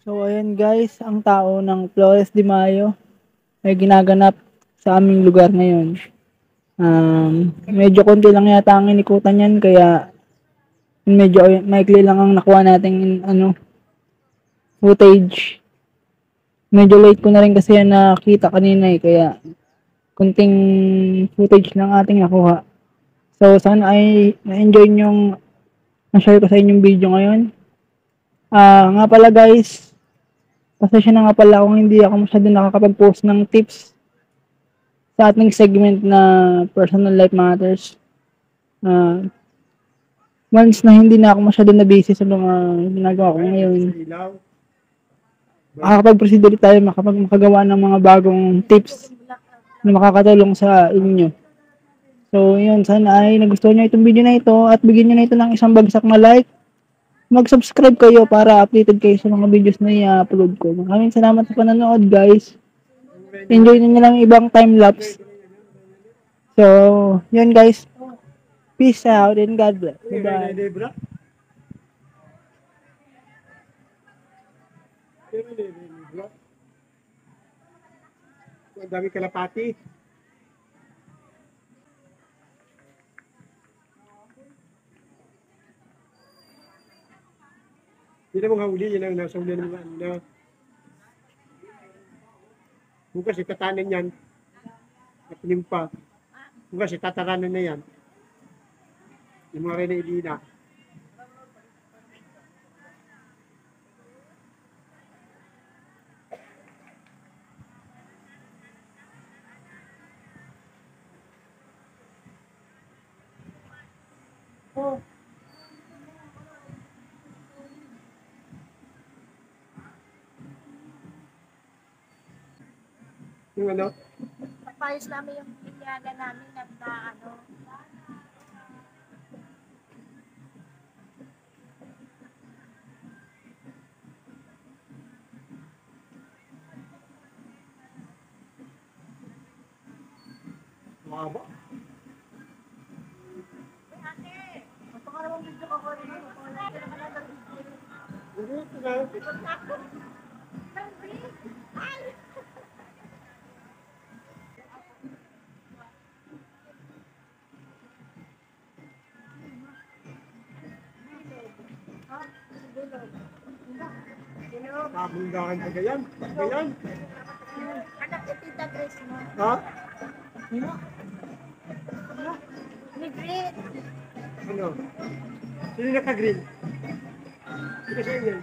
So ayan guys, ang tao ng Flores de Mayo ay ginaganap sa aming lugar ngayon. Medyo konti lang yata ang inikutan yan, kaya medyo maikli lang ang nakuha nating footage. Medyo late ko na rin kasi yan nakita kanina kaya konting footage lang ating nakuha. So sana ay na-enjoy nyong na-share ko sa inyong video ngayon. Nga pala guys, pasensya na nga pala kung hindi ako masyado nakakapag-post ng tips sa ating segment na personal life matters. Once na hindi na ako masyado na busy sa mga ginagawa ko ngayon, makakapag-proceed ulit tayo, makagawa ng mga bagong tips na makakatulong sa inyo. So yun, sana ay nagustuhan nyo itong video na ito at bigyan nyo na ito ng isang bagsak na like. Mag-subscribe kayo para updated kayo sa mga videos na i-upload ko. Maraming salamat sa panonood guys. Enjoy nyo lang ibang time-lapse. So, yun guys. Peace out and God bless. Bye-bye. Ang dami kalapati. Hindi na mga huli, yun ang nasa huli ng mga ano. Bukas itatanin yan. At nimpa. Bukas itataranan na yan. Yung mga Rene Edina. Oh. Yung ano? Napayos namin yung pinyaga namin at na ano. Mahaba. Ate! Magpakarawang video ka ko rin. Ito na. Ay! Kabundahan ka gayan. Gayan. Anak ni Tita Grace mo. Ha? Ni Grace. Ano? Sino naka-green? Sino siya yan?